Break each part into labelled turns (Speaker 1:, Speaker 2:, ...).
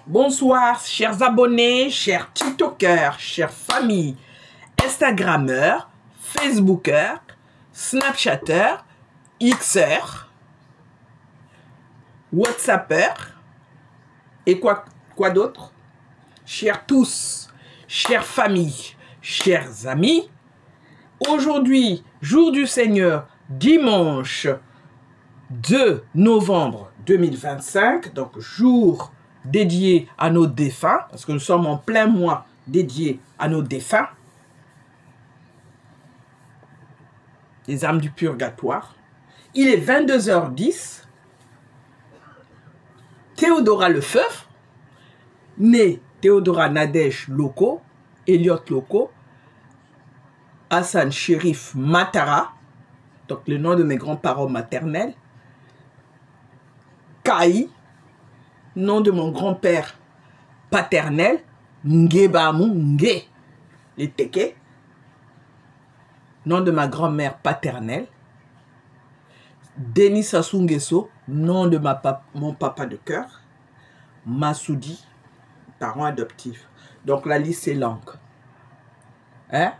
Speaker 1: Bonsoir, chers abonnés, chers TikTokers, chers familles, Instagrammeurs, Facebookers, Snapchatters, Xers, Whatsappers et quoi d'autre? Chers tous, chères familles, chers amis, aujourd'hui, jour du Seigneur, dimanche 2 novembre 2025, donc jour dédié à nos défunts, parce que nous sommes en plein mois dédié à nos défunts, les âmes du purgatoire. Il est 22h10. Théodora Lefebvre, née Théodora Nadège Loko, Elliot Loko, Hassan Chérif Matara, donc le nom de mes grands-parents maternels, Kai, nom de mon grand-père paternel, Ngebamu Nge, les Teke, nom de ma grand-mère paternelle, Denis Sassou Nguesso, nom de mon papa de cœur, Massoudi, parent adoptif. Donc la liste est longue. Hein?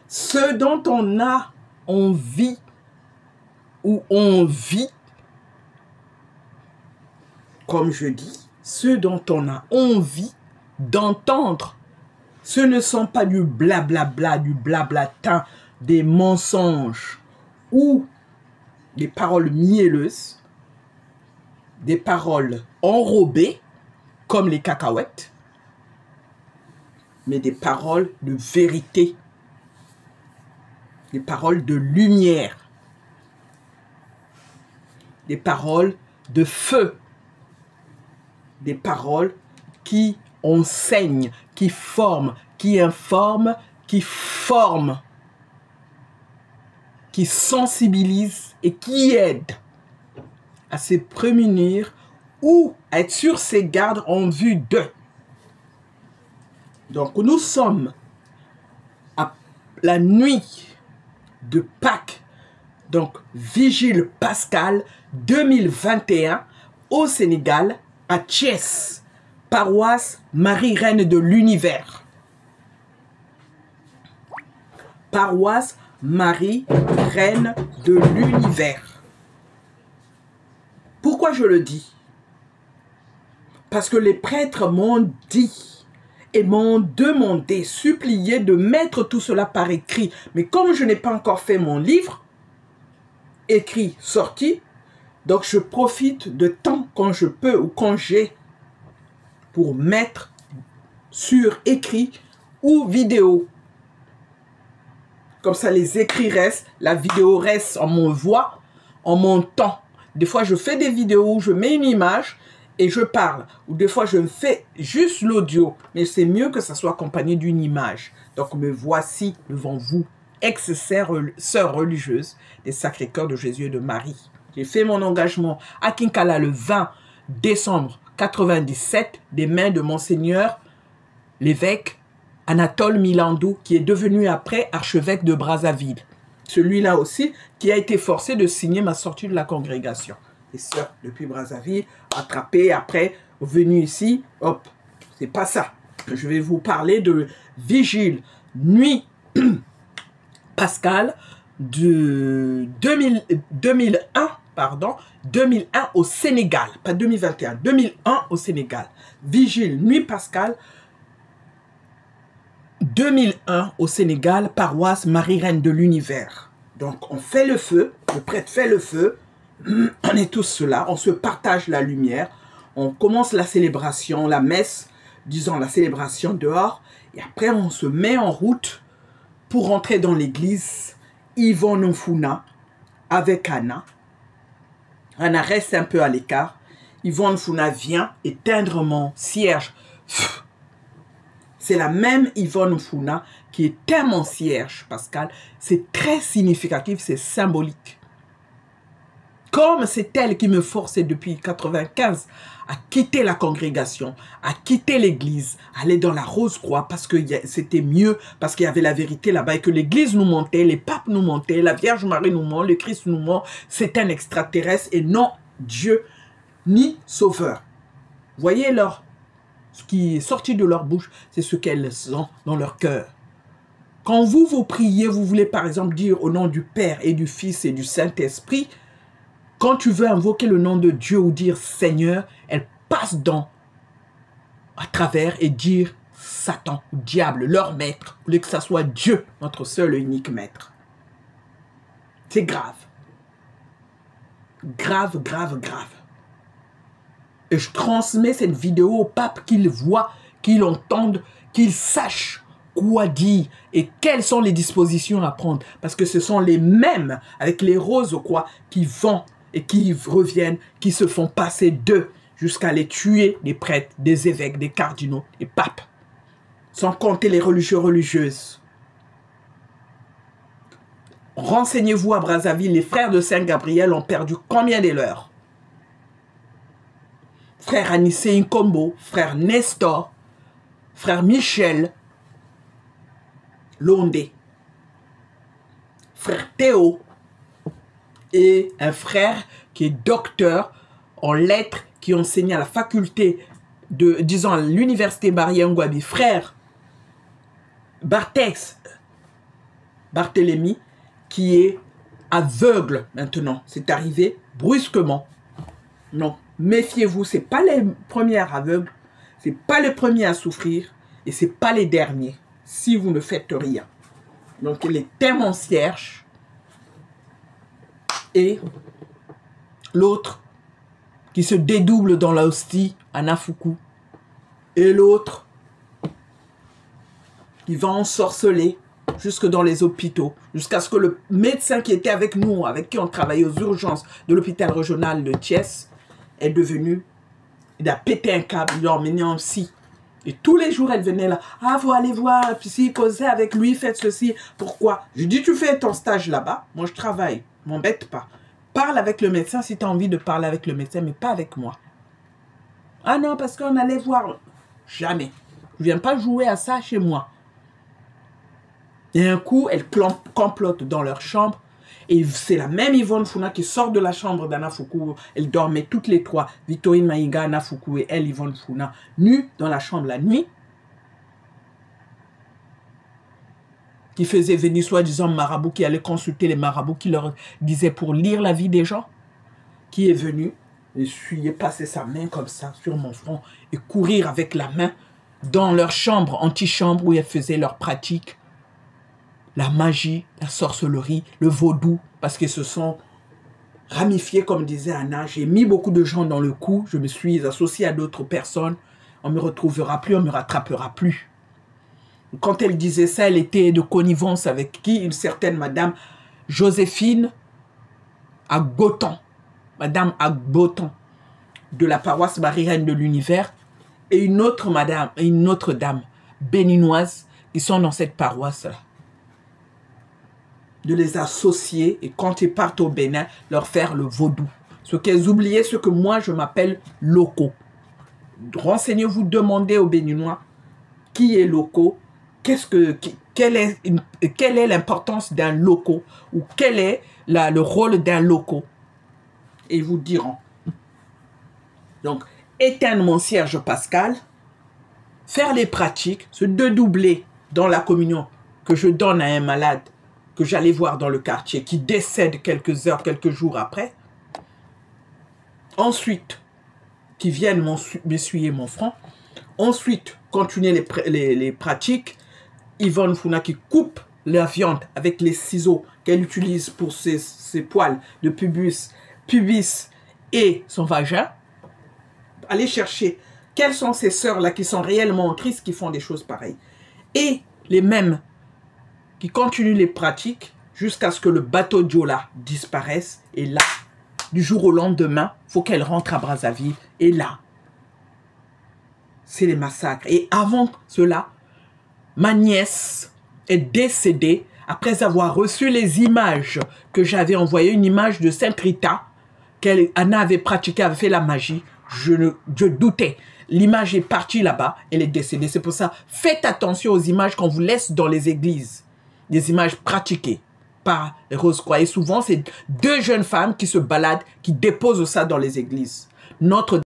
Speaker 1: Ce dont on a envie ou on vit, comme je dis, ceux dont on a envie d'entendre, ce ne sont pas du blablabla, du blablatin, des mensonges ou des paroles mielleuses, des paroles enrobées comme les cacahuètes, mais des paroles de vérité, des paroles de lumière, des paroles de feu, des paroles qui enseignent, qui forment, qui informent, qui forment, qui sensibilisent et qui aident à se prémunir ou à être sur ses gardes en vue d'eux. Donc nous sommes à la nuit de Pâques, donc Vigile Pascal 2021 au Sénégal, à Thiès, paroisse Marie-Reine de l'Univers. Paroisse Marie-Reine de l'Univers. Pourquoi je le dis? Parce que les prêtres m'ont dit et m'ont demandé, supplié de mettre tout cela par écrit. Mais comme je n'ai pas encore fait mon livre, écrit, sorti, donc je profite de temps quand je peux ou quand j'ai pour mettre sur écrit ou vidéo. Comme ça les écrits restent, la vidéo reste en mon voix, en mon temps. Des fois je fais des vidéos où je mets une image et je parle. Ou des fois je fais juste l'audio. Mais c'est mieux que ça soit accompagné d'une image. Donc me voici devant vous, ex-sœurs religieuses des Sacré-Cœur de Jésus et de Marie. J'ai fait mon engagement à Kinkala le 20 décembre 97 des mains de Monseigneur l'évêque Anatole Milandou, qui est devenu après archevêque de Brazzaville. Celui-là aussi qui a été forcé de signer ma sortie de la congrégation. Les sœurs depuis Brazzaville, attrapées après, venues ici, hop, c'est pas ça. Je vais vous parler de Vigile, nuit Pascal de 2001 au Sénégal, pas 2021, 2001 au Sénégal. Vigile, nuit Pascal, 2001 au Sénégal, paroisse Marie-Reine de l'Univers. Donc on fait le feu, le prêtre fait le feu, on est tous là, on se partage la lumière, on commence la célébration, la messe, disons la célébration dehors, et après on se met en route pour rentrer dans l'église. Yvonne Nfuna avec Anna. Anna reste un peu à l'écart. Yvonne Nfuna vient éteindre mon cierge. C'est la même Yvonne Nfuna qui éteint mon cierge, Pascal. C'est très significatif, c'est symbolique. Comme c'est elle qui me forçait depuis 95 à quitter la congrégation, à quitter l'église, aller dans la Rose-Croix parce que c'était mieux, parce qu'il y avait la vérité là-bas et que l'église nous mentait, les papes nous mentaient, la Vierge Marie nous ment, le Christ nous ment, c'est un extraterrestre et non Dieu ni sauveur. Voyez ce qui est sorti de leur bouche, c'est ce qu'elles ont dans leur cœur. Quand vous priez, vous voulez par exemple dire au nom du Père et du Fils et du Saint-Esprit, quand tu veux invoquer le nom de Dieu ou dire Seigneur, elle passe à travers et dire Satan, diable, leur maître, au lieu que ça soit Dieu, notre seul et unique maître. C'est grave. Grave, grave, grave. Et je transmets cette vidéo au pape, qu'il voit, qu'il entende, qu'il sache quoi dire et quelles sont les dispositions à prendre. Parce que ce sont les mêmes, avec les roses quoi, qui vont et qui reviennent, qui se font passer d'eux jusqu'à les tuer, des prêtres, des évêques, des cardinaux, des papes. Sans compter les religieux, religieuses. Renseignez-vous à Brazzaville, les frères de Saint-Gabriel ont perdu combien de leurs? Frère Anissé Nkombo, frère Nestor, frère Michel Londé, frère Théo et un frère qui est docteur en lettres qui enseigne à la faculté de, disons, à l'université Barrière-Ngouabi, frère Barthélemy, qui est aveugle maintenant. C'est arrivé brusquement. Non. Méfiez-vous, ce n'est pas les premiers aveugles, ce n'est pas les premiers à souffrir et ce n'est pas les derniers si vous ne faites rien. Donc les témoncierges et l'autre qui se dédouble dans la hostie à Nafuku et l'autre qui va ensorceler jusque dans les hôpitaux, jusqu'à ce que le médecin qui était avec nous, avec qui on travaillait aux urgences de l'hôpital régional de Thiès, est devenu, il a pété un câble, il l'a emmené en psy. Et tous les jours, elle venait là, ah, vous allez voir, psy, causez avec lui, faites ceci. Pourquoi? Je dis, tu fais ton stage là-bas, moi je travaille, m'embête pas. Parle avec le médecin si tu as envie de parler avec le médecin, mais pas avec moi. Ah non, parce qu'on allait voir. Jamais. Je ne viens pas jouer à ça chez moi. Et un coup, elles complotent dans leur chambre. Et c'est la même Yvonne Funa qui sort de la chambre d'Anna Foukou. Elles dormaient toutes les trois. Victorine Maïga, Anna Foukou et elle, Yvonne Funa, nues dans la chambre la nuit. Qui faisait venir soi-disant marabout, qui allait consulter les marabouts, qui leur disait pour lire la vie des gens. Qui est venu, essuyer, passer sa main comme ça sur mon front et courir avec la main dans leur chambre, antichambre, où elles faisaient leur pratique. La magie, la sorcellerie, le vaudou, parce qu'ils se sont ramifiés, comme disait Anna. J'ai mis beaucoup de gens dans le coup, je me suis associé à d'autres personnes. On ne me retrouvera plus, on ne me rattrapera plus. Quand elle disait ça, elle était de connivence avec qui? Une certaine madame Joséphine Agboton, madame Agboton, de la paroisse Marie-Reine de l'Univers, et une autre madame, et une autre dame béninoise, qui sont dans cette paroisse-là. De les associer et quand ils partent au Bénin, leur faire le vaudou. Ce qu'elles oubliaient, ce que moi je m'appelle loco. Renseignez-vous, demandez aux Béninois qui est loco, quelle est l'importance d'un loco ou quel est le rôle d'un loco. Et ils vous diront. Donc, éteindre mon cierge pascal, faire les pratiques, se dédoubler dans la communion que je donne à un malade que j'allais voir dans le quartier, qui décède quelques heures, quelques jours après. Ensuite, qui viennent m'essuyer mon front. Ensuite, continuer les pratiques. Yvonne Funa qui coupe la viande avec les ciseaux qu'elle utilise pour ses poils de pubis et son vagin. Allez chercher quelles sont ces sœurs-là qui sont réellement tristes, qui font des choses pareilles. Et les mêmes qui continuent les pratiques jusqu'à ce que le bateau Diola disparaisse. Et là, du jour au lendemain, il faut qu'elle rentre à Brazzaville. Et là, c'est les massacres. Et avant cela, ma nièce est décédée après avoir reçu les images que j'avais envoyées. Une image de Sainte Rita qu'Anna avait pratiquée, avait fait la magie. Je doutais. L'image est partie là-bas, elle est décédée. C'est pour ça, faites attention aux images qu'on vous laisse dans les églises. Des images pratiquées par les Rose-Croix. Et souvent, c'est deux jeunes femmes qui se baladent, qui déposent ça dans les églises. Notre